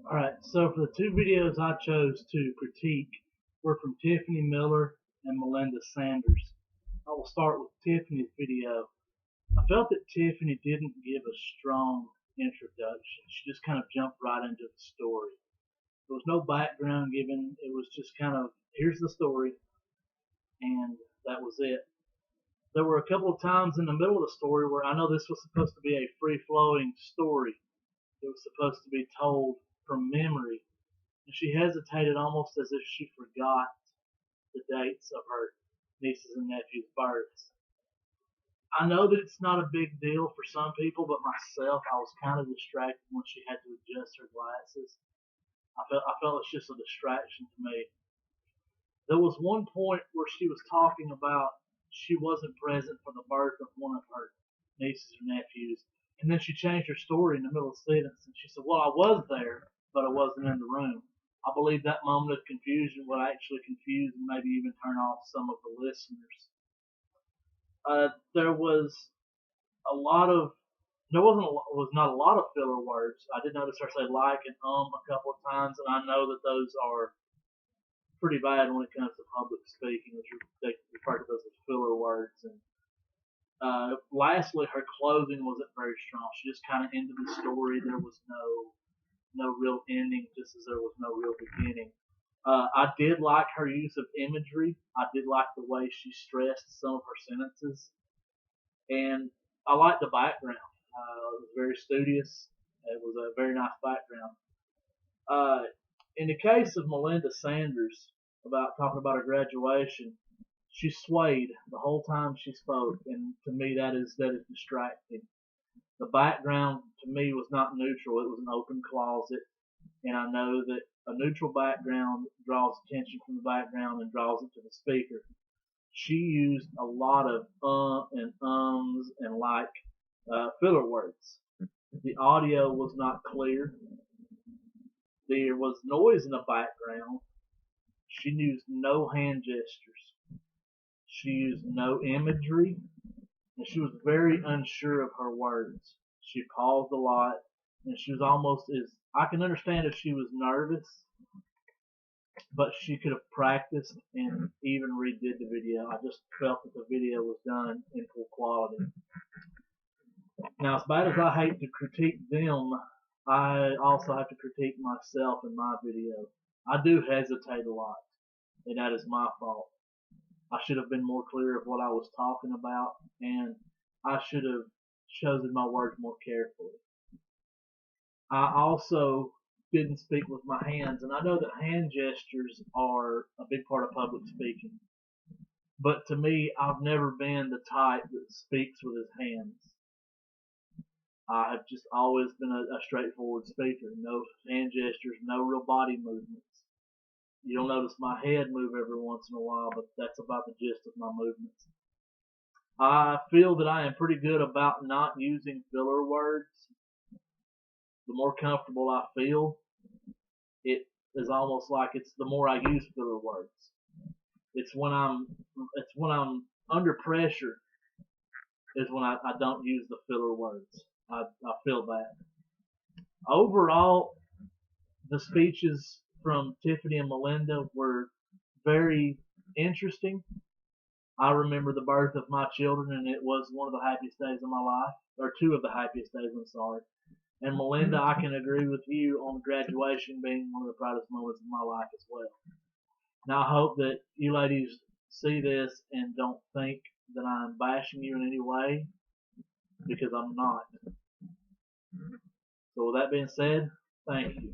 Alright, so for the two videos I chose to critique were from Tiffany Miller and Melinda Sanders. I will start with Tiffany's video. I felt that Tiffany didn't give a strong introduction. She just kind of jumped right into the story. There was no background given. It was just kind of, here's the story, and that was it. There were a couple of times in the middle of the story where I know this was supposed to be a free-flowing story. It was supposed to be told from memory, and she hesitated almost as if she forgot the dates of her nieces and nephews' births. I know that it's not a big deal for some people, but myself, I was kind of distracted when she had to adjust her glasses. I felt it's just a distraction to me. There was one point where she was talking about she wasn't present for the birth of one of her nieces or nephews, and then she changed her story in the middle of the sentence, and she said, "Well, I was there, but I wasn't in the room." I believe that moment of confusion would actually confuse and maybe even turn off some of the listeners. There was a lot of there was not a lot of filler words. I did notice her say like and a couple of times, and I know that those are pretty bad when it comes to public speaking. They refer to those as filler words. And lastly, her closing wasn't very strong. She just kind of ended the story. There was no real ending, just as there was no real beginning. I did like her use of imagery. I did like the way she stressed some of her sentences, and I liked the background. It was very studious. It was a very nice background. Uh, in the case of Melinda Sanders, about talking about her graduation, she swayed the whole time she spoke, and to me that is distracting. The background to me was not neutral; it was an open closet, and I know that a neutral background draws attention from the background and draws it to the speaker. She used a lot of and ums and like filler words. The audio was not clear. There was noise in the background. She used no hand gestures. She used no imagery, and she was very unsure of her words. She paused a lot, and she was almost as I can understand if she was nervous, but she could have practiced and even redid the video. I just felt that the video was done in full quality. Now, as bad as I hate to critique them, I also have to critique myself in my video. I do hesitate a lot, and that is my fault. I should have been more clear of what I was talking about, and I should have chosen my words more carefully. I also didn't speak with my hands, and I know that hand gestures are a big part of public speaking. But to me, I've never been the type that speaks with his hands. I have just always been a straightforward speaker. No hand gestures, no real body movements. You'll notice my head move every once in a while, but that's about the gist of my movements. I feel that I am pretty good about not using filler words. The more comfortable I feel, it is almost like it's the more I use filler words. It's when I'm under pressure is when I don't use the filler words. I feel that. Overall, the speeches from Tiffany and Melinda were very interesting. I remember the birth of my children, and it was one of the happiest days of my life, or two of the happiest days, I'm sorry. And Melinda, I can agree with you on graduation being one of the proudest moments of my life as well. Now, I hope that you ladies see this and don't think that I'm bashing you in any way, because I'm not. So with that being said, thank you.